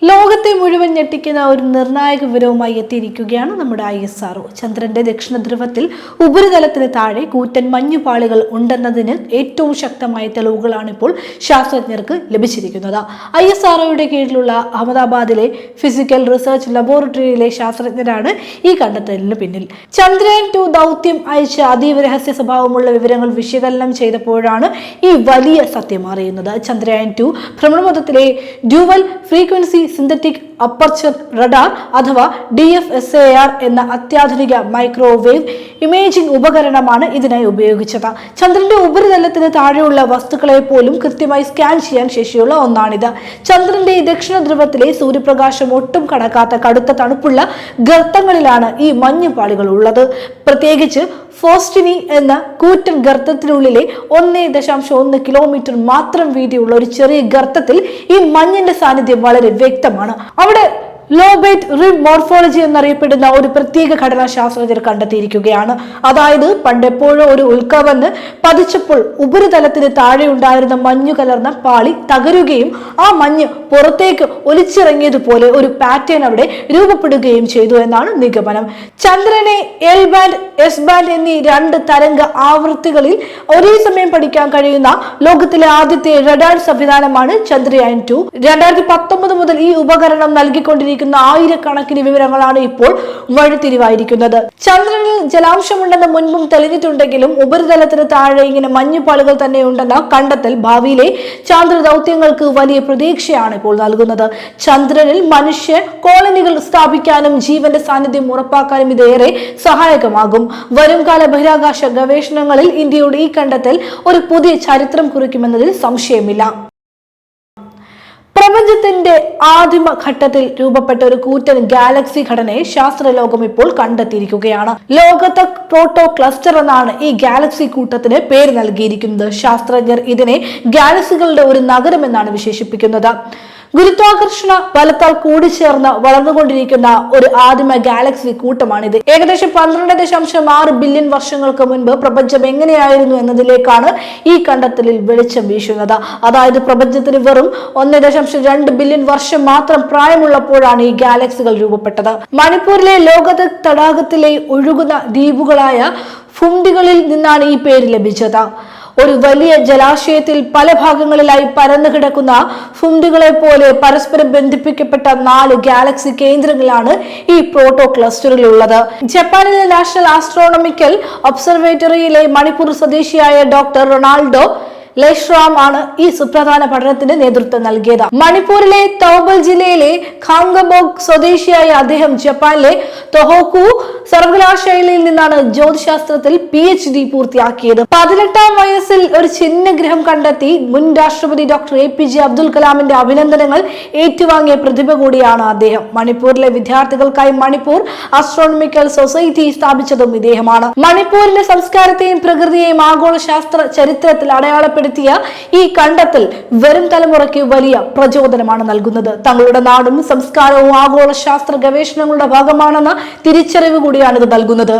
ലോകത്തെ മുഴുവൻ ഞെട്ടിക്കുന്ന ഒരു നിർണായക വിവരവുമായി എത്തിയിരിക്കുകയാണ് നമ്മുടെ ISRO. ചന്ദ്രന്റെ ദക്ഷിണ ധ്രുവത്തിൽ ഉപരിതലത്തിന് താഴെ കൂറ്റൻ മഞ്ഞുപാളികൾ ഉണ്ടെന്നതിന് ഏറ്റവും ശക്തമായ തെളിവുകളാണ് ഇപ്പോൾ ശാസ്ത്രജ്ഞർക്ക് ലഭിച്ചിരിക്കുന്നത്. ISROയുടെ കീഴിലുള്ള അഹമ്മദാബാദിലെ ഫിസിക്കൽ റിസർച്ച് ലബോറട്ടറിയിലെ ശാസ്ത്രജ്ഞരാണ് ഈ കണ്ടെത്തലിന് പിന്നിൽ. ചന്ദ്രയാൻ 2 ദൗത്യം അയച്ച അതീവ രഹസ്യ സ്വഭാവമുള്ള വിവരങ്ങൾ വിശകലനം ചെയ്തപ്പോഴാണ് ഈ വലിയ സത്യം അറിയുന്നത്. ചന്ദ്രയാൻ 2 ഭ്രമണപഥത്തിലെ dual frequency synthetic aperture radar അഥവാ DFSAR എന്ന അത്യാധുനിക മൈക്രോവേവ് ഇമേജിംഗ് ഉപകരണമാണ് ഇതിനായി ഉപയോഗിച്ചത്. ചന്ദ്രന്റെ ഉപരിതലത്തിന് താഴെയുള്ള വസ്തുക്കളെ പോലും കൃത്യമായി സ്കാൻ ചെയ്യാൻ ശേഷിയുള്ള ഒന്നാണിത്. ചന്ദ്രന്റെ ദക്ഷിണ ധ്രുവത്തിലെ സൂര്യപ്രകാശം ഒട്ടും കടക്കാത്ത കടുത്ത തണുപ്പുള്ള ഗർത്തങ്ങളിലാണ് ഈ മഞ്ഞുപാളികൾ ഉള്ളത്. പ്രത്യേകിച്ച് ഫോസ്റ്റിനി എന്ന കൂറ്റൻ ഗർത്തത്തിനുള്ളിലെ 1.1 കിലോമീറ്റർ മാത്രം വീതിയുള്ള ഒരു ചെറിയ ഗർത്തത്തിൽ ഈ മഞ്ഞിന്റെ സാന്നിധ്യം വളരെ വ്യക്തമാണ്. അവിടെ ലോബേറ്റ് റിബ് മോർഫോളജി എന്നറിയപ്പെടുന്ന ഒരു പ്രത്യേക ഘടന ശാസ്ത്രജ്ഞർ കണ്ടെത്തിയിരിക്കുകയാണ്. അതായത് പണ്ടെപ്പോഴോ ഒരു ഉൽക്കവന്ന് പതിച്ചപ്പോൾ ഉപരിതലത്തിന് താഴെ ഉണ്ടായിരുന്ന മഞ്ഞു കലർന്ന പാളി തകരുകയും ആ മഞ്ഞ് പുറത്തേക്ക് ഒലിച്ചിറങ്ങിയതുപോലെ ഒരു പാറ്റേൺ അവിടെ രൂപപ്പെടുകയും ചെയ്തു എന്നാണ് നിഗമനം. ചന്ദ്രനെ L ബാൻഡ് S ബാൻഡ് എന്നീ 2 തരംഗ ആവൃത്തികളിൽ ഒരേ സമയം പഠിക്കാൻ കഴിയുന്ന ലോകത്തിലെ ആദ്യത്തെ റഡാർ സംവിധാനമാണ് ചന്ദ്രയാൻ 2. 2019 മുതൽ ഈ ഉപകരണം നൽകിക്കൊണ്ടിരിക്കുന്ന ആയിരക്കണക്കിന് വിവരങ്ങളാണ് ഇപ്പോൾ വഴിത്തിരിവായിരിക്കുന്നത്. ചന്ദ്രനിൽ ജലാംശമുണ്ടെന്ന് മുൻപും തെളിഞ്ഞിട്ടുണ്ടെങ്കിലും ഉപരിതലത്തിന് താഴെ ഇങ്ങനെ മഞ്ഞുപാളികൾ തന്നെ ഉണ്ടെന്ന കണ്ടെത്തൽ ഭാവിയിലെ ചാന്ദ്ര ദൗത്യങ്ങൾക്ക് വലിയ പ്രതീക്ഷയാണ് ഇപ്പോൾ നൽകുന്നത്. ചന്ദ്രനിൽ മനുഷ്യ കോളനികൾ സ്ഥാപിക്കാനും ജീവന്റെ സാന്നിധ്യം ഉറപ്പാക്കാനും ഇതേറെ സഹായകമാകും. വരുംകാല ബഹിരാകാശ ഗവേഷണങ്ങളിൽ ഇന്ത്യയുടെ ഈ കണ്ടെത്തൽ ഒരു പുതിയ ചരിത്രം കുറിക്കുമെന്നതിൽ സംശയമില്ല. പ്രപഞ്ചത്തിന്റെ ആദിമ ഘട്ടത്തിൽ രൂപപ്പെട്ട ഒരു കൂറ്റൻ ഗാലക്സി ഘടനയെ ശാസ്ത്രലോകം ഇപ്പോൾ കണ്ടെത്തിയിരിക്കുകയാണ്. ലോകത്ത് പ്രോട്ടോ ക്ലസ്റ്റർ എന്നാണ് ഈ ഗാലക്സി കൂട്ടത്തിന് പേര് നൽകിയിരിക്കുന്നത്. ശാസ്ത്രജ്ഞർ ഇതിനെ ഗാലക്സികളുടെ ഒരു നഗരം എന്നാണ് വിശേഷിപ്പിക്കുന്നത്. ഗുരുത്വാകർഷണ ബലത്താൽ കൂടിച്ചേർന്ന് വളർന്നുകൊണ്ടിരിക്കുന്ന ഒരു ആദിമ ഗാലക്സി കൂട്ടമാണിത്. ഏകദേശം 12.6 ബില്യൺ വർഷങ്ങൾക്ക് മുൻപ് പ്രപഞ്ചം എങ്ങനെയായിരുന്നു എന്നതിലേക്കാണ് ഈ കണ്ടെത്തലിൽ വെളിച്ചം വീശുന്നത്. അതായത് പ്രപഞ്ചത്തിന് വെറും 1.2 ബില്യൺ വർഷം മാത്രം പ്രായമുള്ളപ്പോഴാണ് ഈ ഗാലക്സികൾ രൂപപ്പെട്ടത്. മണിപ്പൂരിലെ ലോകത് തടാകത്തിലെ ഒഴുകുന്ന ദ്വീപുകളായ ഫുംഡികളിൽ നിന്നാണ് ഈ പേര് ലഭിച്ചത്. ഒരു വലിയ ജലാശയത്തിൽ പല ഭാഗങ്ങളിലായി പരന്നു കിടക്കുന്ന ഫുംഡികളെ പോലെ പരസ്പരം ബന്ധിപ്പിക്കപ്പെട്ട 4 ഗാലക്സി കേന്ദ്രങ്ങളാണ് ഈ പ്രോട്ടോ ക്ലസ്റ്ററിൽ ഉള്ളത്. ജപ്പാനിലെ നാഷണൽ ആസ്ട്രോണമിക്കൽ ഒബ്സർവേറ്ററിയിലെ മണിപ്പൂർ സ്വദേശിയായ ഡോക്ടർ റൊണാൾഡോ ലേഷ്റാം ആണ് ഈ സുപ്രധാന പഠനത്തിന് നേതൃത്വം നൽകിയത്. മണിപ്പൂരിലെ തൗബൽ ജില്ലയിലെ ഖാംഗബോഗ് സ്വദേശിയായ അദ്ദേഹം ജപ്പാനിലെ തൊഹോക്കു സർവകലാശാലയിൽ നിന്നാണ് ജ്യോതിശാസ്ത്രത്തിൽ PhD പൂർത്തിയാക്കിയത്. 18ാം വയസ്സിൽ ഒരു ചിഹ്നഗ്രഹം കണ്ടെത്തി മുൻ രാഷ്ട്രപതി ഡോക്ടർ APJ അബ്ദുൽ കലാമിന്റെ അഭിനന്ദനങ്ങൾ ഏറ്റുവാങ്ങിയ പ്രതിഭ കൂടിയാണ് അദ്ദേഹം. മണിപ്പൂരിലെ വിദ്യാർത്ഥികൾക്കായി മണിപ്പൂർ ആസ്ട്രോണമിക്കൽ സൊസൈറ്റി സ്ഥാപിച്ചതും ഇദ്ദേഹമാണ്. മണിപ്പൂരിന്റെ സംസ്കാരത്തെയും പ്രകൃതിയെയും ആഗോള ശാസ്ത്ര ചരിത്രത്തിൽ അടയാളപ്പെടുത്തിയ ഈ കണ്ടെത്തൽ വരും തലമുറയ്ക്ക് വലിയ പ്രചോദനമാണ് നൽകുന്നത്. തങ്ങളുടെ നാടും സംസ്കാരവും ആഗോള ശാസ്ത്ര ഗവേഷണങ്ങളുടെ ഭാഗമാണെന്ന തിരിച്ചറിവ് കൂടിയാണ് ഇത് നൽകുന്നത്.